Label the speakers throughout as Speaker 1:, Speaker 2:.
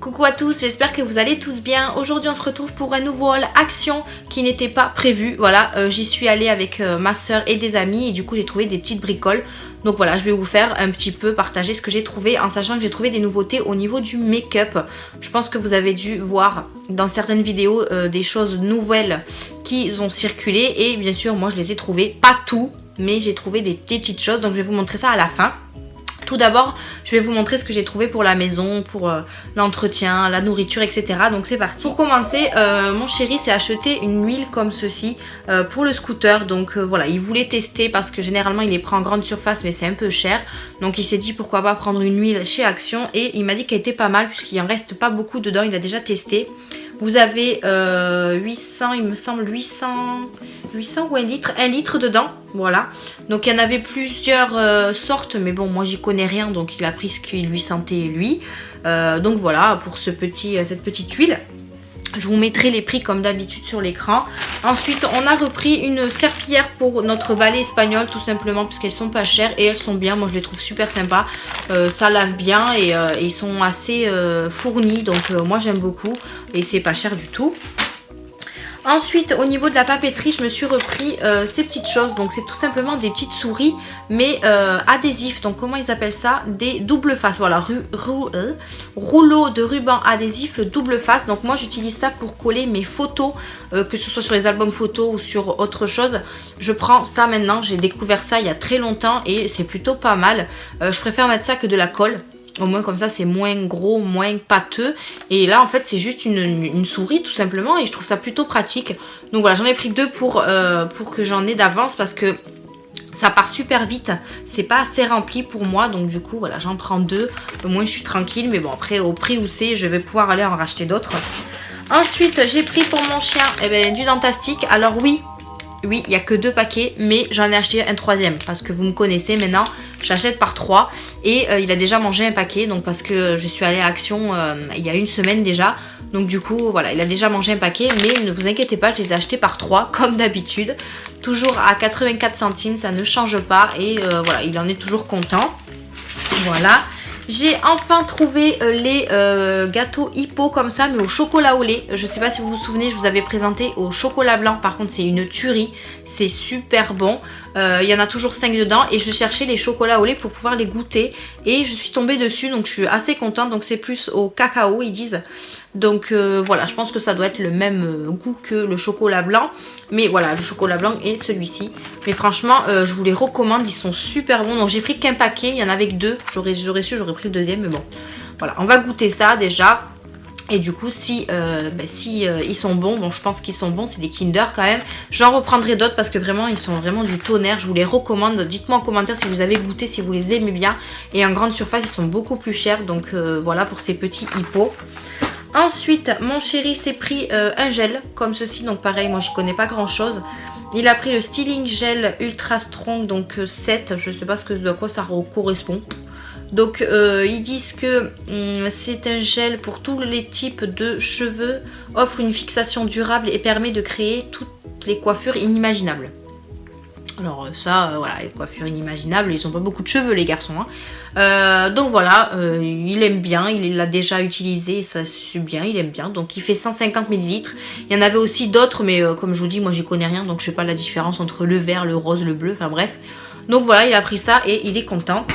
Speaker 1: Coucou à tous, j'espère que vous allez tous bien. Aujourd'hui on se retrouve pour un nouveau haul action qui n'était pas prévu. Voilà, j'y suis allée avec ma soeur et des amis et du coup j'ai trouvé des petites bricoles. Donc voilà, je vais vous faire un petit peu partager ce que j'ai trouvé en sachant que j'ai trouvé des nouveautés au niveau du make-up. Je pense que vous avez dû voir dans certaines vidéos des choses nouvelles qui ont circulé et bien sûr moi je les ai trouvées, pas tout, mais j'ai trouvé des petites choses donc je vais vous montrer ça à la fin. Tout d'abord, je vais vous montrer ce que j'ai trouvé pour la maison, pour l'entretien, la nourriture, etc. Donc c'est parti. Pour commencer, mon chéri s'est acheté une huile comme ceci pour le scooter. Donc voilà, il voulait tester parce que généralement il les prend en grande surface mais c'est un peu cher. Donc il s'est dit pourquoi pas prendre une huile chez Action et il m'a dit qu'elle était pas mal puisqu'il en reste pas beaucoup dedans, il a déjà testé. Vous avez 800, il me semble 800 ou 1 litre dedans, voilà. Donc il y en avait plusieurs sortes, mais bon moi j'y connais rien, donc il a pris ce qu'il lui sentait lui. Donc voilà pour cette petite huile. Je vous mettrai les prix comme d'habitude sur l'écran. Ensuite, on a repris une serpillière pour notre balai espagnol tout simplement parce qu'elles sont pas chères et elles sont bien. Moi, je les trouve super sympas. Ça lave bien et ils sont assez fournis. Donc, moi, j'aime beaucoup et c'est pas cher du tout. Ensuite, au niveau de la papeterie, je me suis repris ces petites choses. Donc, c'est tout simplement des petites souris, mais adhésifs. Donc, comment ils appellent ça? Des doubles faces. Voilà, rouleau de ruban adhésif double face. Donc, moi, j'utilise ça pour coller mes photos, que ce soit sur les albums photos ou sur autre chose. Je prends ça maintenant. J'ai découvert ça il y a très longtemps et c'est plutôt pas mal. Je préfère mettre ça que de la colle. Au moins comme ça c'est moins gros, moins pâteux. Et là en fait c'est juste une souris tout simplement et je trouve ça plutôt pratique. Donc voilà, j'en ai pris deux pour que j'en ai d'avance parce que ça part super vite. C'est pas assez rempli pour moi. Donc du coup voilà, j'en prends deux. Au moins je suis tranquille. Mais bon après au prix où c'est, je vais pouvoir aller en racheter d'autres. Ensuite j'ai pris pour mon chien du Dentastic. Alors oui, il n'y a que 2 paquets, mais j'en ai acheté un 3e parce que vous me connaissez maintenant, j'achète par 3 et il a déjà mangé un paquet, donc parce que je suis allée à Action il y a une semaine déjà, donc du coup voilà, il a déjà mangé un paquet, mais ne vous inquiétez pas, je les ai achetés par 3 comme d'habitude, toujours à 84 centimes, ça ne change pas et voilà, il en est toujours content. Voilà. J'ai enfin trouvé les gâteaux Hippo comme ça mais au chocolat au lait. Je sais pas si vous vous souvenez, je vous avais présenté au chocolat blanc. Par contre c'est une tuerie, c'est super bon. Il y en a toujours 5 dedans et je cherchais les chocolats au lait pour pouvoir les goûter. Et je suis tombée dessus donc je suis assez contente. Donc c'est plus au cacao ils disent. Donc voilà, je pense que ça doit être le même goût que le chocolat blanc. Mais voilà, le chocolat blanc et celui-ci. Mais franchement, je vous les recommande, ils sont super bons. Donc j'ai pris qu'un paquet, il y en avait que 2. J'aurais su, j'aurais pris le deuxième. Mais bon, voilà, on va goûter ça déjà. Et du coup, si ils sont bons, bon je pense qu'ils sont bons, c'est des Kinder quand même. J'en reprendrai d'autres parce que vraiment, ils sont vraiment du tonnerre. Je vous les recommande. Dites-moi en commentaire si vous avez goûté, si vous les aimez bien. Et en grande surface, ils sont beaucoup plus chers. Donc voilà pour ces petits hippos. Ensuite, mon chéri s'est pris un gel comme ceci. Donc pareil, moi j'y connais pas grand chose. Il a pris le Styling Gel Ultra Strong, donc 7. Je sais pas à quoi ça correspond. Donc ils disent que c'est un gel pour tous les types de cheveux, offre une fixation durable et permet de créer toutes les coiffures inimaginables. Alors ça, voilà, les coiffures inimaginables, ils ont pas beaucoup de cheveux les garçons. Hein. Donc voilà, il aime bien, il l'a déjà utilisé, ça c'est bien, il aime bien. Donc il fait 150 ml. Il y en avait aussi d'autres, mais comme je vous dis, moi j'y connais rien, donc je sais pas la différence entre le vert, le rose, le bleu, enfin bref. Donc voilà, il a pris ça et il est content.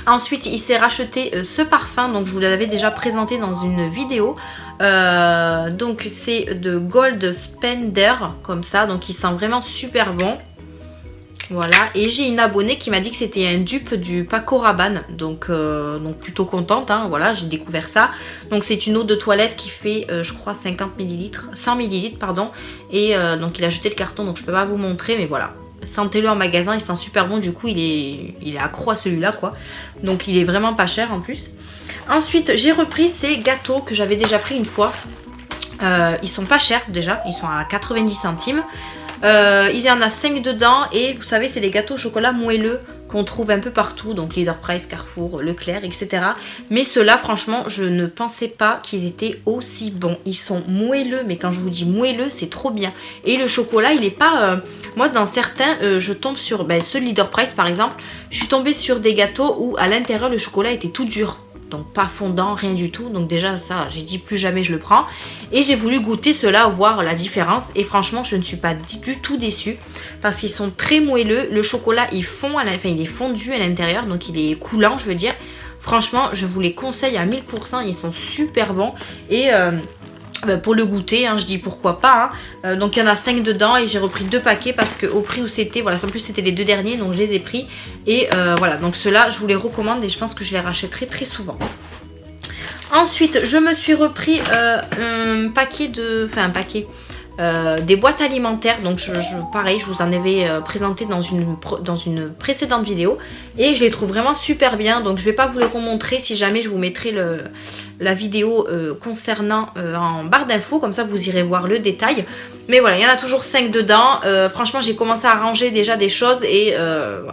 Speaker 1: Ensuite, il s'est racheté ce parfum, donc je vous l'avais déjà présenté dans une vidéo. Donc c'est de Gold Spender, comme ça, donc il sent vraiment super bon. Voilà, et j'ai une abonnée qui m'a dit que c'était un dupe du Paco Rabanne, donc plutôt contente, hein. Voilà, j'ai découvert ça. Donc c'est une eau de toilette qui fait, je crois, 50 ml, 100 ml, pardon. Et donc il a jeté le carton, donc je peux pas vous montrer, mais voilà. Sentez-le en magasin, il sent super bon, du coup il est accro à celui-là, quoi. Donc il est vraiment pas cher en plus. Ensuite, j'ai repris ces gâteaux que j'avais déjà pris une fois. Ils sont pas chers déjà, ils sont à 90 centimes. Il y en a 5 dedans et vous savez c'est les gâteaux au chocolat moelleux qu'on trouve un peu partout, donc Leader Price, Carrefour, Leclerc, etc. Mais ceux-là franchement je ne pensais pas qu'ils étaient aussi bons. Ils sont moelleux, mais quand je vous dis moelleux c'est trop bien. Et le chocolat il est pas... Moi dans certains je tombe sur ceux de Leader Price par exemple, je suis tombée sur des gâteaux où à l'intérieur le chocolat était tout dur. donc pas fondant, rien du tout. Donc déjà ça, j'ai dit plus jamais je le prends. Et j'ai voulu goûter cela, voir la différence. Et franchement, je ne suis pas du tout déçue parce qu'ils sont très moelleux. Le chocolat, il fond, enfin il est fondu à l'intérieur, donc il est coulant, je veux dire. Franchement, je vous les conseille à 1000%, ils sont super bons. Et pour le goûter, hein, je dis pourquoi pas. Hein. Donc il y en a 5 dedans et j'ai repris 2 paquets parce qu'au prix où c'était, voilà, en plus c'était les 2 derniers, donc je les ai pris. Et voilà, donc ceux-là, je vous les recommande et je pense que je les rachèterai très souvent. Ensuite, je me suis repris un paquet de... Enfin, un paquet... des boîtes alimentaires, donc pareil, je vous en avais présenté dans une précédente vidéo et je les trouve vraiment super bien, donc je vais pas vous les remontrer. Si jamais, je vous mettrai la vidéo concernant en barre d'infos, comme ça vous irez voir le détail. Mais voilà, il y en a toujours 5 dedans. Franchement, j'ai commencé à ranger déjà des choses et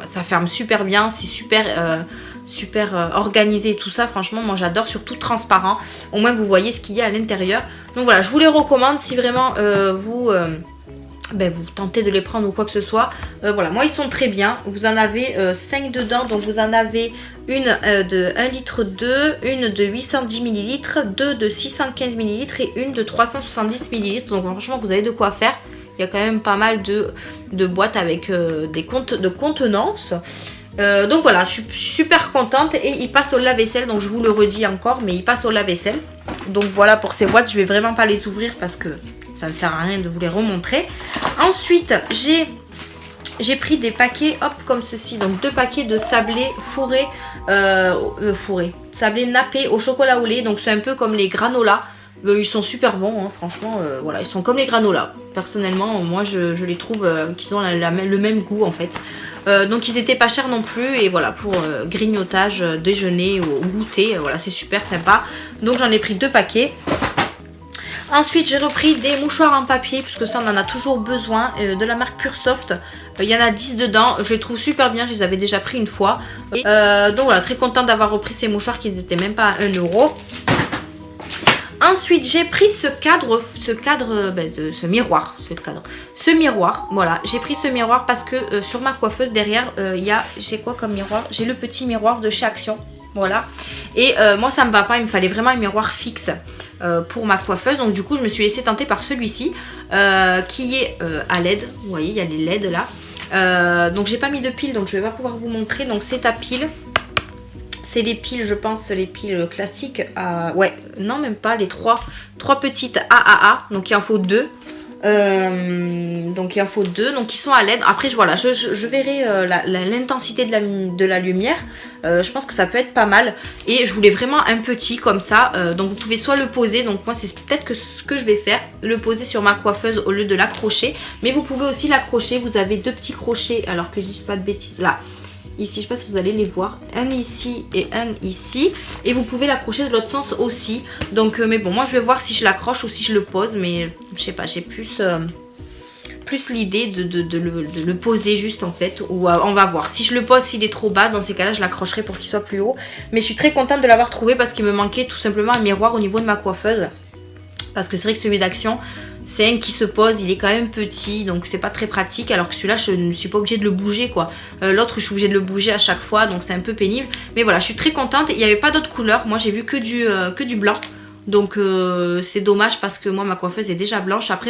Speaker 1: ça ferme super bien, c'est super organisé tout ça. Franchement, moi j'adore, surtout transparent, au moins vous voyez ce qu'il y a à l'intérieur. Donc voilà, je vous les recommande si vraiment vous tentez de les prendre ou quoi que ce soit. Voilà, moi ils sont très bien. Vous en avez 5 dedans, donc vous en avez une de 1,2 litre, une de 810 ml, deux de 615 ml et une de 370 ml. Donc franchement, vous avez de quoi faire. Il y a quand même pas mal de boîtes avec des comptes de contenance. Donc voilà, je suis super contente et il passe au lave-vaisselle, donc je vous le redis encore, mais il passe au lave-vaisselle. Donc voilà pour ces boîtes, je vais vraiment pas les ouvrir parce que ça ne sert à rien de vous les remontrer. Ensuite, j'ai pris des paquets, hop, comme ceci, donc 2 paquets de sablés fourrés, sablés nappés au chocolat au lait, donc c'est un peu comme les granolas. Ils sont super bons, hein, franchement, voilà, ils sont comme les granolas. Personnellement, moi je les trouve qu'ils ont le même goût en fait. Donc ils étaient pas chers non plus et voilà, pour grignotage, déjeuner ou goûter, voilà, c'est super sympa. Donc j'en ai pris 2 paquets. Ensuite j'ai repris des mouchoirs en papier puisque ça on en a toujours besoin, de la marque Pure Soft. Il y en a 10 dedans, je les trouve super bien, je les avais déjà pris une fois. Donc voilà, très contente d'avoir repris ces mouchoirs qui n'étaient même pas à 1 €. Ensuite, j'ai pris ce miroir, voilà, j'ai pris ce miroir parce que sur ma coiffeuse derrière, j'ai quoi comme miroir? J'ai le petit miroir de chez Action, voilà. Et moi ça me va pas, il me fallait vraiment un miroir fixe pour ma coiffeuse. Donc du coup, je me suis laissée tenter par celui-ci qui est à LED, vous voyez, il y a les LED là. Donc j'ai pas mis de pile, donc je vais pas pouvoir vous montrer, donc c'est à pile. C'est les piles, je pense, les piles classiques. Ouais, non, même pas. Les trois petites AAA. Donc, il en faut 2. Donc, ils sont à LED. Après, voilà, je verrai l'intensité de la lumière. Je pense que ça peut être pas mal. Et je voulais vraiment un petit comme ça. Donc, vous pouvez soit le poser. Donc, moi, c'est peut-être ce que je vais faire. Le poser sur ma coiffeuse au lieu de l'accrocher. Mais vous pouvez aussi l'accrocher. Vous avez 2 petits crochets. Alors que je dis pas de bêtises. Là. Ici, je ne sais pas si vous allez les voir, un ici et un ici, et vous pouvez l'accrocher de l'autre sens aussi. Donc mais bon, moi je vais voir si je l'accroche ou si je le pose, mais je sais pas, j'ai plus l'idée de le poser juste en fait, ou on va voir. Si je le pose, s'il est trop bas, dans ces cas là je l'accrocherai pour qu'il soit plus haut. Mais je suis très contente de l'avoir trouvé parce qu'il me manquait tout simplement un miroir au niveau de ma coiffeuse, parce que c'est vrai que celui d'Action, c'est un qui se pose, il est quand même petit, donc c'est pas très pratique, alors que celui-là je ne suis pas obligée de le bouger quoi. L'autre je suis obligée de le bouger à chaque fois, donc c'est un peu pénible. Mais voilà, je suis très contente. Il n'y avait pas d'autres couleurs, moi j'ai vu que du blanc. Donc c'est dommage parce que moi ma coiffeuse est déjà blanche. Après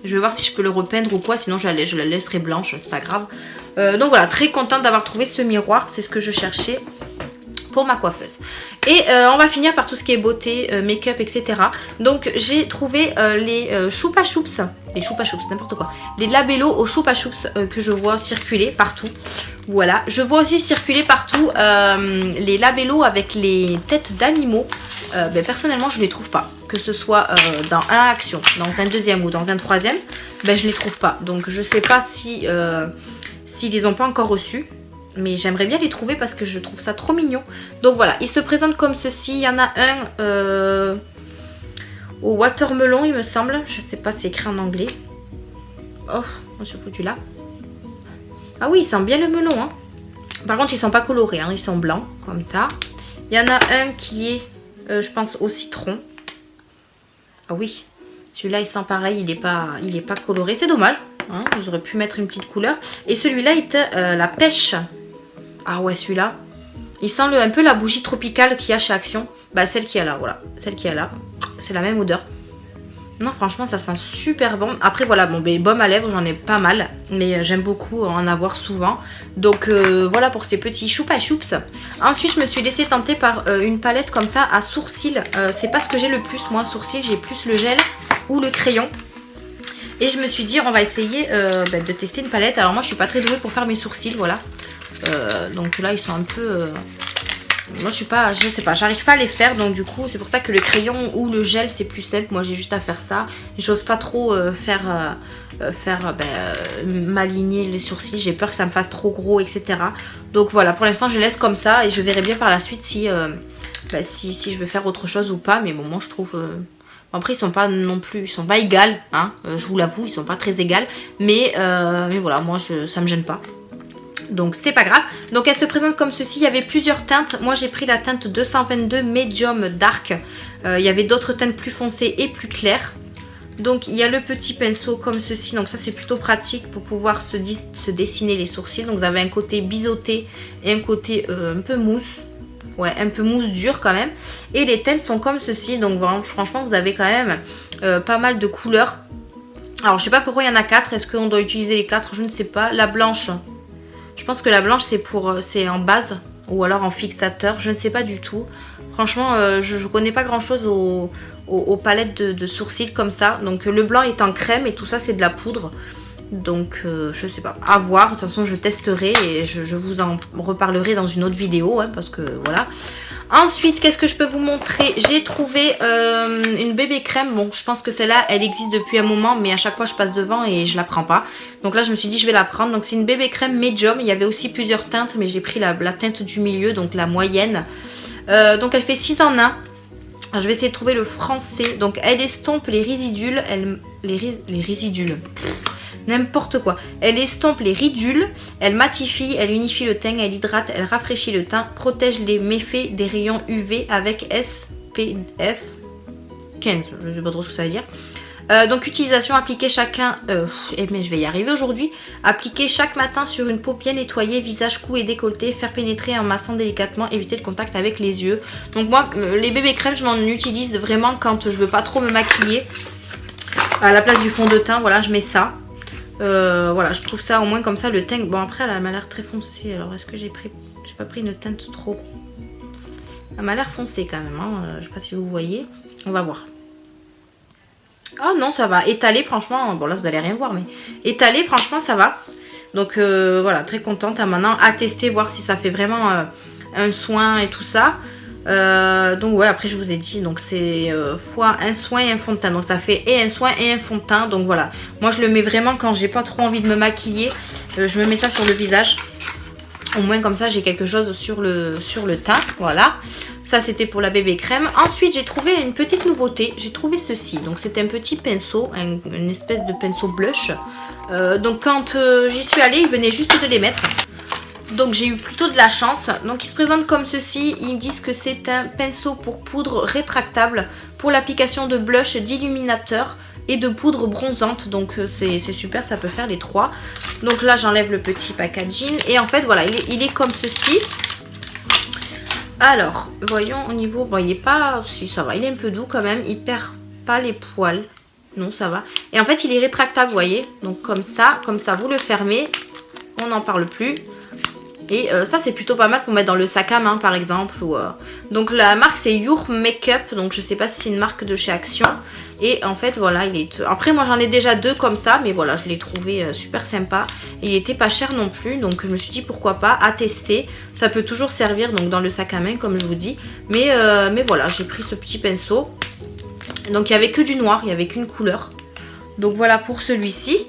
Speaker 1: je vais voir si je peux le repeindre ou quoi, sinon je la laisserai blanche, c'est pas grave. Donc voilà, très contente d'avoir trouvé ce miroir, c'est ce que je cherchais pour ma coiffeuse. Et on va finir par tout ce qui est beauté, make-up, etc. Donc j'ai trouvé les Choupa Choups, n'importe quoi, les labellos au Choupa Choups que je vois circuler partout. Voilà, je vois aussi circuler partout les labellos avec les têtes d'animaux. Personnellement je ne les trouve pas, que ce soit dans un Action, dans un deuxième ou dans un troisième, je ne les trouve pas. Donc je sais pas si s'ils les ont pas encore reçus. Mais j'aimerais bien les trouver parce que je trouve ça trop mignon. Donc voilà, ils se présentent comme ceci. Il y en a un au watermelon, il me semble. Je sais pas, c'est écrit en anglais. Oh, on s'est foutu là. Ah oui, il sent bien le melon. Hein. Par contre, ils sont pas colorés. Hein, ils sont blancs, comme ça. Il y en a un qui est, je pense, au citron. Ah oui, celui-là, il sent pareil. Il est pas coloré. C'est dommage. Hein, j'aurais pu mettre une petite couleur. Et celui-là est la pêche. Ah ouais, celui-là, Il sent un peu la bougie tropicale qu'il y a chez Action. Bah celle qui est là, voilà. Celle qui est là. C'est la même odeur. Non, franchement, ça sent super bon. Après, voilà, bon, ben, baume à lèvres, j'en ai pas mal. Mais j'aime beaucoup en avoir souvent. Donc, voilà pour ces petits choupa choups. Ensuite, je me suis laissée tenter par une palette comme ça à sourcils. C'est pas ce que j'ai le plus, moi, sourcils. J'ai plus le gel ou le crayon. Et je me suis dit, on va essayer de tester une palette. Alors, moi, je suis pas très douée pour faire mes sourcils, voilà. Donc là, ils sont un peu... Moi je sais pas, j'arrive pas à les faire, donc du coup c'est pour ça que le crayon ou le gel c'est plus simple. Moi j'ai juste à faire ça. J'ose pas trop m'aligner les sourcils, j'ai peur que ça me fasse trop gros, etc. Donc voilà, pour l'instant je laisse comme ça et je verrai bien par la suite si je vais faire autre chose ou pas. Mais bon, moi je trouve... Après ils sont pas non plus, ils sont pas égales, hein, je vous l'avoue, ils sont pas très égales. Mais voilà, moi ça me gêne pas. Donc c'est pas grave. Donc elle se présente comme ceci. Il y avait plusieurs teintes. Moi j'ai pris la teinte 222 Medium Dark. Il y avait d'autres teintes plus foncées et plus claires. Donc il y a le petit pinceau comme ceci. Donc ça c'est plutôt pratique pour pouvoir se dessiner les sourcils. Donc vous avez un côté biseauté et un côté un peu mousse. Ouais, un peu mousse dure quand même. Et les teintes sont comme ceci. Donc vraiment, franchement vous avez quand même pas mal de couleurs. Alors je sais pas pourquoi il y en a 4. Est-ce qu'on doit utiliser les 4? Je ne sais pas. La blanche... Je pense que la blanche c'est en base ou alors en fixateur, je ne sais pas du tout. Franchement, je connais pas grand chose aux palettes de sourcils comme ça. Donc le blanc est en crème et tout ça c'est de la poudre. Donc je sais pas, à voir. De toute façon je testerai et je vous en reparlerai dans une autre vidéo, hein, parce que voilà. Ensuite, qu'est-ce que je peux vous montrer? J'ai trouvé une bébé crème. Bon, je pense que celle-là, elle existe depuis un moment, mais à chaque fois, je passe devant et je la prends pas. Donc là, je me suis dit, je vais la prendre. Donc c'est une bébé crème Medium. Il y avait aussi plusieurs teintes, mais j'ai pris la teinte du milieu, donc la moyenne. Donc elle fait 6 en 1. Alors, je vais essayer de trouver le français. Donc elle estompe les résidules. Les résidules. N'importe quoi. Elle estompe les ridules, elle matifie, elle unifie le teint, elle hydrate, elle rafraîchit le teint, protège les méfaits des rayons UV avec SPF 15. Je ne sais pas trop ce que ça veut dire. Donc utilisation, appliquer chacun, mais je vais y arriver aujourd'hui. Appliquer chaque matin sur une peau bien nettoyée, visage, cou et décolleté, faire pénétrer en massant délicatement, éviter le contact avec les yeux. Donc moi, les bébés crèmes, je m'en utilise vraiment quand je veux pas trop me maquiller. À la place du fond de teint, voilà, je mets ça. Voilà, je trouve ça au moins comme ça le teint. Bon, après elle m'a l'air très foncée. Alors est-ce que j'ai pas pris une teinte trop... Elle m'a l'air foncée quand même, hein. Je sais pas si vous voyez. On va voir. Oh non, ça va. Étalé, franchement, bon là vous allez rien voir, mais étalé, franchement ça va. Donc voilà, très contente. Maintenant à tester, voir si ça fait vraiment un soin et tout ça. Donc ouais, après je vous ai dit, donc c'est fois un soin et un fond de teint, donc ça fait et un soin et un fond de teint. Donc voilà, moi je le mets vraiment quand j'ai pas trop envie de me maquiller, je me mets ça sur le visage, au moins comme ça j'ai quelque chose sur le teint. Voilà, ça c'était pour la bébé crème. Ensuite j'ai trouvé une petite nouveauté, j'ai trouvé ceci. Donc c'est un petit pinceau, une espèce de pinceau blush. Donc quand j'y suis allée, il venait juste de les mettre. Donc j'ai eu plutôt de la chance. Donc il se présente comme ceci. Ils disent que c'est un pinceau pour poudre rétractable pour l'application de blush, d'illuminateur et de poudre bronzante. Donc c'est super, ça peut faire les trois. Donc là j'enlève le petit packaging. Et en fait voilà, il est comme ceci. Alors voyons au niveau... Bon il est pas... Si ça va, il est un peu doux quand même. Il perd pas les poils. Non ça va. Et en fait il est rétractable, vous voyez. Donc comme ça vous le fermez. On n'en parle plus. Et ça c'est plutôt pas mal pour mettre dans le sac à main par exemple. Donc la marque c'est Your Makeup. Donc je sais pas si c'est une marque de chez Action. Et en fait voilà, il est... Après moi j'en ai déjà deux comme ça. Mais voilà, je l'ai trouvé super sympa. Et il était pas cher non plus. Donc je me suis dit pourquoi pas, à tester. Ça peut toujours servir donc dans le sac à main comme je vous dis. Mais voilà, j'ai pris ce petit pinceau. Donc il n'y avait que du noir, il n'y avait qu'une couleur. Donc voilà pour celui-ci.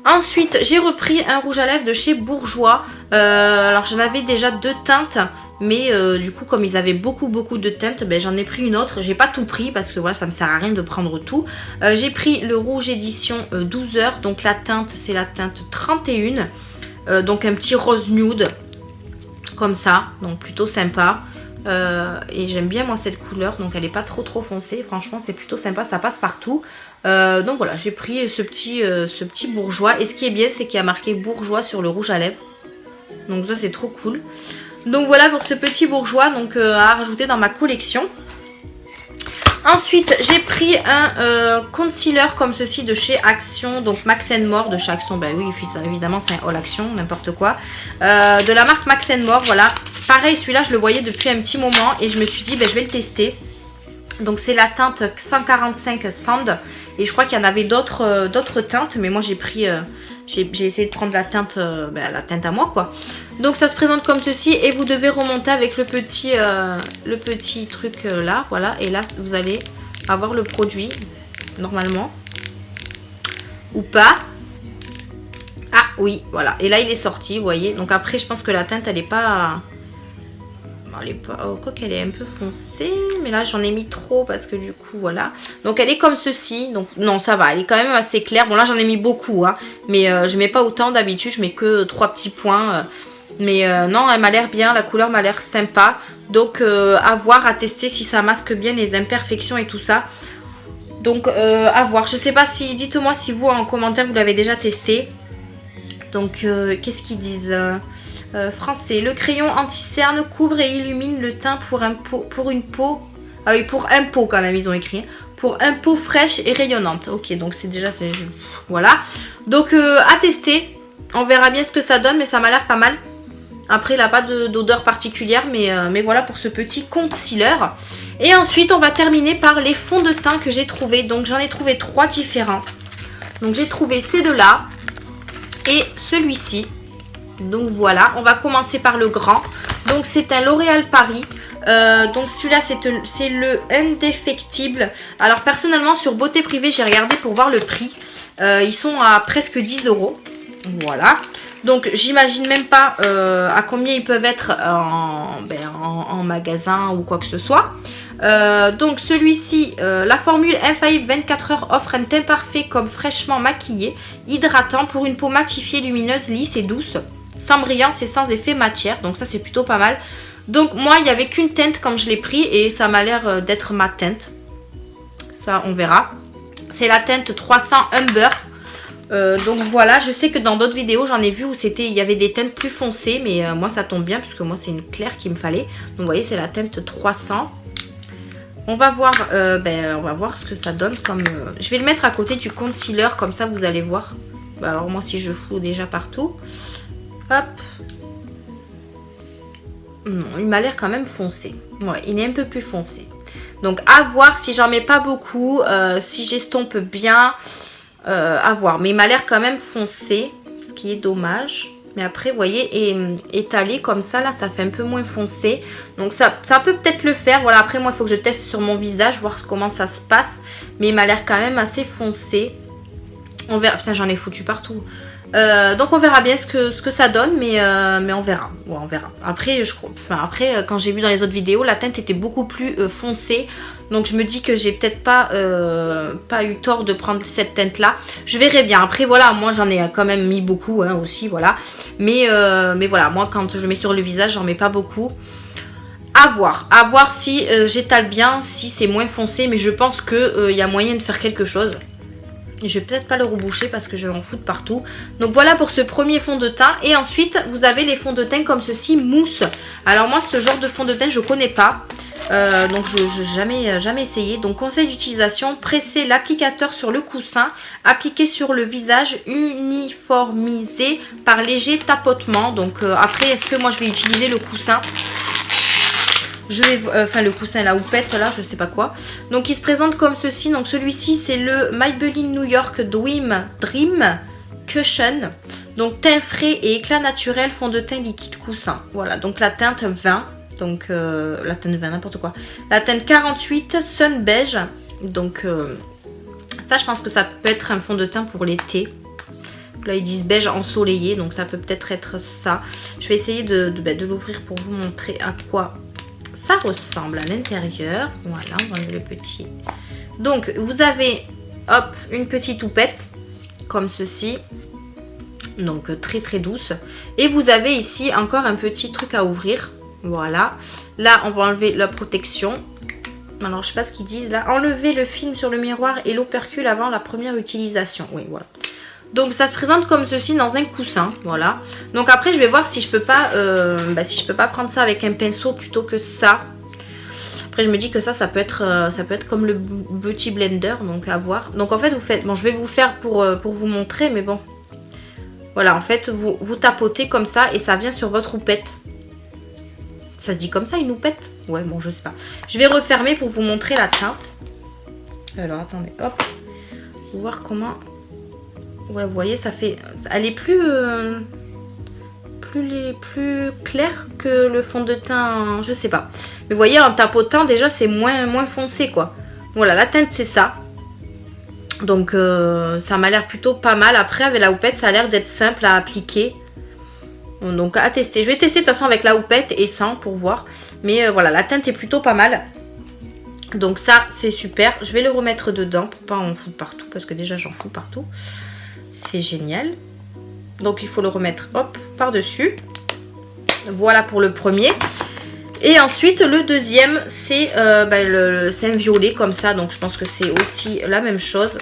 Speaker 1: Ensuite, j'ai repris un rouge à lèvres de chez Bourjois. Alors, j'en avais déjà deux teintes. Mais du coup, comme ils avaient beaucoup de teintes, ben, j'en ai pris une autre. J'ai pas tout pris parce que voilà, ça me sert à rien de prendre tout. J'ai pris le rouge édition 12 heures. Donc, la teinte, c'est la teinte 31. Donc, un petit rose nude. Comme ça. Donc, plutôt sympa. Et j'aime bien moi cette couleur. Donc, elle est pas trop foncée. Franchement, c'est plutôt sympa. Ça passe partout. Donc voilà, j'ai pris ce petit Bourjois. Et ce qui est bien, c'est qu'il y a marqué Bourjois sur le rouge à lèvres. Donc ça c'est trop cool. Donc voilà pour ce petit bourgeois donc, à rajouter dans ma collection. Ensuite, j'ai pris un concealer comme ceci de chez Action, donc Max More de chez Action. Ben oui, évidemment, c'est un haul Action, n'importe quoi. De la marque Max More, voilà. Pareil, celui-là, je le voyais depuis un petit moment et je me suis dit, ben, je vais le tester. Donc, c'est la teinte 145 Sand. Et je crois qu'il y en avait d'autres teintes, mais moi, j'ai pris... j'ai essayé de prendre la teinte à moi, quoi. Donc ça se présente comme ceci et vous devez remonter avec le petit truc là, voilà. Et là, vous allez avoir le produit, normalement. Ou pas. Ah oui, voilà. Et là, il est sorti, vous voyez. Donc après, je pense que la teinte, elle est pas... quoi qu'elle est un peu foncée, mais là j'en ai mis trop parce que du coup voilà. Donc elle est comme ceci, donc non ça va, elle est quand même assez claire. Bon là j'en ai mis beaucoup hein, mais je mets pas autant d'habitude, je mets que 3 petits points. Mais non, elle m'a l'air bien, la couleur m'a l'air sympa. Donc à voir, à tester si ça masque bien les imperfections et tout ça. Donc à voir, je sais pas si, dites-moi si vous en commentaire vous l'avez déjà testé. Donc qu'est-ce qu'ils disent français, le crayon anti-cerne couvre et illumine le teint pour une peau. Ah oui, pour un pot quand même, ils ont écrit. Pour un peau fraîche et rayonnante. Ok, donc c'est déjà... Voilà. Donc à tester. On verra bien ce que ça donne, mais ça m'a l'air pas mal. Après, il n'a pas d'odeur particulière, mais voilà pour ce petit concealer. Et ensuite, on va terminer par les fonds de teint que j'ai trouvés. Donc j'en ai trouvé 3 différents. Donc j'ai trouvé ces deux-là et celui-ci. Donc voilà, on va commencer par le grand. Donc c'est un L'Oréal Paris. Donc celui-là c'est le Indéfectible. Alors personnellement sur Beauté Privée j'ai regardé pour voir le prix. Ils sont à presque 10 €. Voilà. Donc j'imagine même pas à combien ils peuvent être en magasin ou quoi que ce soit. Donc celui-ci, la formule infaillible 24 heures offre un teint parfait comme fraîchement maquillé, hydratant pour une peau matifiée, lumineuse, lisse et douce. Sans brillance et sans effet matière, donc ça c'est plutôt pas mal. Donc moi il n'y avait qu'une teinte comme je l'ai pris et ça m'a l'air d'être ma teinte. Ça on verra. C'est la teinte 300 Umber. Donc voilà, je sais que dans d'autres vidéos j'en ai vu où il y avait des teintes plus foncées, mais moi ça tombe bien puisque moi c'est une claire qu'il me fallait. Donc vous voyez c'est la teinte 300. On va voir ce que ça donne comme... Je vais le mettre à côté du concealer comme ça vous allez voir. Alors moi si je fous déjà partout. Hop. Non, il m'a l'air quand même foncé. Ouais, il est un peu plus foncé. Donc à voir si j'en mets pas beaucoup, si j'estompe bien, à voir. Mais il m'a l'air quand même foncé, ce qui est dommage. Mais après, vous voyez, étalé comme ça, là, ça fait un peu moins foncé. Donc ça peut peut-être le faire. Voilà, après moi, il faut que je teste sur mon visage, voir comment ça se passe. Mais il m'a l'air quand même assez foncé. On verra. Putain, j'en ai foutu partout. Donc on verra bien ce que ça donne, mais on verra. Ouais, on verra. Après, quand j'ai vu dans les autres vidéos, la teinte était beaucoup plus foncée. Donc je me dis que j'ai peut-être pas eu tort de prendre cette teinte là. Je verrai bien. Après voilà, moi j'en ai quand même mis beaucoup hein, aussi, voilà. Mais voilà, moi quand je mets sur le visage, j'en mets pas beaucoup. À voir si j'étale bien, si c'est moins foncé, mais je pense qu'il y a moyen de faire quelque chose. Je vais peut-être pas le reboucher parce que je vais en foutre partout. Donc voilà pour ce premier fond de teint. Et ensuite, vous avez les fonds de teint comme ceci, mousse. Alors moi, ce genre de fond de teint, je connais pas. Donc je n'ai jamais essayé. Donc conseil d'utilisation, pressez l'applicateur sur le coussin. Appliquez sur le visage, uniformisé par léger tapotement. Donc après, est-ce que moi je vais utiliser le coussin ? le coussin, la houppette là, je sais pas quoi. Donc il se présente comme ceci. Donc celui-ci c'est le Maybelline New York Dream Cushion. Donc teint frais et éclat naturel, fond de teint liquide coussin. Voilà, donc la teinte 20. Donc la teinte 20, n'importe quoi. La teinte 48 Sun Beige. Donc ça je pense que ça peut être un fond de teint pour l'été. Là ils disent beige ensoleillé, donc ça peut peut-être être ça. Je vais essayer de l'ouvrir pour vous montrer à quoi ça ressemble à l'intérieur. Voilà, on va enlever le petit. Donc vous avez hop une petite houppette comme ceci. Donc très très douce. Et vous avez ici encore un petit truc à ouvrir. Voilà. Là on va enlever la protection. Alors je sais pas ce qu'ils disent là. Enlever le film sur le miroir et l'opercule avant la première utilisation. Oui voilà. Donc ça se présente comme ceci dans un coussin, voilà. Donc après je vais voir si je peux pas prendre ça avec un pinceau plutôt que ça. Après je me dis que ça peut être comme le Beauty Blender, donc à voir. Donc en fait vous faites, bon je vais vous faire pour vous montrer, mais bon. Voilà, en fait vous tapotez comme ça et ça vient sur votre houppette. Ça se dit comme ça une houppette? Ouais bon je sais pas. Je vais refermer pour vous montrer la teinte. Alors attendez, hop. Pour voir comment... Ouais, vous voyez, ça fait... Elle est plus claire que le fond de teint, je sais pas. Mais vous voyez, en tapotant, déjà, c'est moins foncé, quoi. Voilà, la teinte, c'est ça. Donc, ça m'a l'air plutôt pas mal. Après, avec la houppette, ça a l'air d'être simple à appliquer. Donc, à tester. Je vais tester, de toute façon, avec la houppette et sans, pour voir. Mais voilà, la teinte est plutôt pas mal. Donc ça, c'est super. Je vais le remettre dedans pour pas en foutre partout. Parce que déjà, j'en fous partout. C'est génial. Donc il faut le remettre hop par-dessus. Voilà pour le premier. Et ensuite le deuxième c'est un violet comme ça. Donc je pense que c'est aussi la même chose.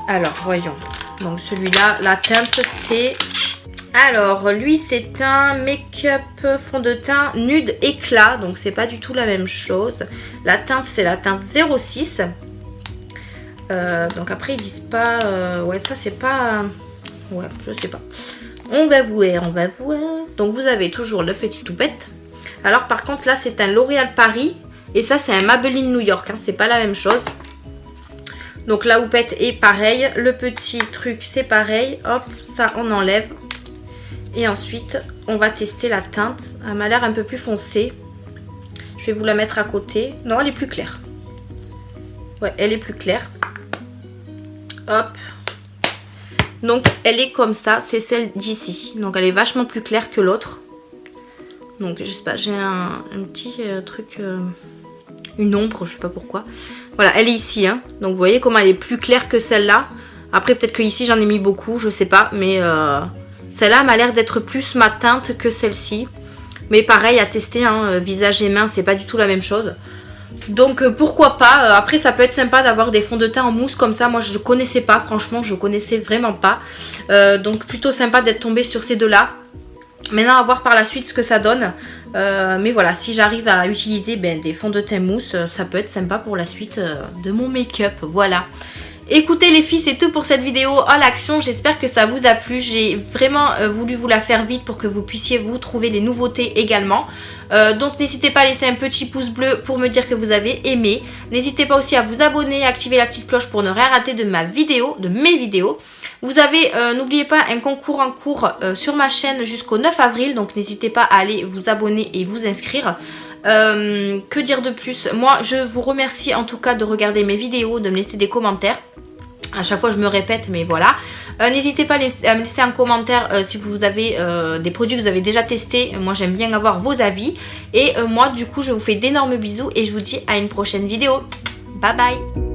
Speaker 1: Alors voyons. Donc celui-là, la teinte c'est... Alors lui c'est un make-up fond de teint nude éclat. Donc c'est pas du tout la même chose. La teinte c'est la teinte 06. Donc après ils disent pas... ouais ça c'est pas... Ouais je sais pas. On va voir, on va voir. Donc vous avez toujours le petit houppette. Alors par contre là c'est un L'Oréal Paris. Et ça c'est un Maybelline New York. Hein, c'est pas la même chose. Donc la houppette est pareil. Le petit truc c'est pareil. Hop ça on enlève. Et ensuite on va tester la teinte. Elle m'a l'air un peu plus foncée. Je vais vous la mettre à côté. Non elle est plus claire. Ouais elle est plus claire. Hop. Donc elle est comme ça, c'est celle d'ici. Donc elle est vachement plus claire que l'autre. Donc je sais pas, j'ai un petit truc, une ombre, je sais pas pourquoi. Voilà, elle est ici. Hein. Donc vous voyez comment elle est plus claire que celle-là. Après peut-être que ici j'en ai mis beaucoup, je sais pas. Mais celle-là m'a l'air d'être plus ma teinte que celle-ci. Mais pareil à tester, hein, visage et main, c'est pas du tout la même chose. Donc pourquoi pas, après ça peut être sympa d'avoir des fonds de teint en mousse comme ça, moi je connaissais pas, franchement je connaissais vraiment pas. Donc plutôt sympa d'être tombée sur ces deux là. Maintenant à voir par la suite ce que ça donne. Mais voilà, si j'arrive à utiliser des fonds de teint mousse, ça peut être sympa pour la suite de mon make-up, voilà. Écoutez les filles, c'est tout pour cette vidéo à l'action, j'espère que ça vous a plu. J'ai vraiment voulu vous la faire vite pour que vous puissiez vous trouver les nouveautés également. Donc n'hésitez pas à laisser un petit pouce bleu pour me dire que vous avez aimé. N'hésitez pas aussi à vous abonner, à activer la petite cloche pour ne rien rater de mes vidéos. Vous avez, n'oubliez pas, un concours en cours sur ma chaîne jusqu'au 9 avril. Donc n'hésitez pas à aller vous abonner et vous inscrire. Que dire de plus? Moi je vous remercie en tout cas de regarder mes vidéos, de me laisser des commentaires. À chaque fois je me répète mais voilà. N'hésitez pas à me laisser un commentaire si vous avez des produits que vous avez déjà testés. Moi j'aime bien avoir vos avis. Et moi du coup je vous fais d'énormes bisous et je vous dis à une prochaine vidéo. Bye bye.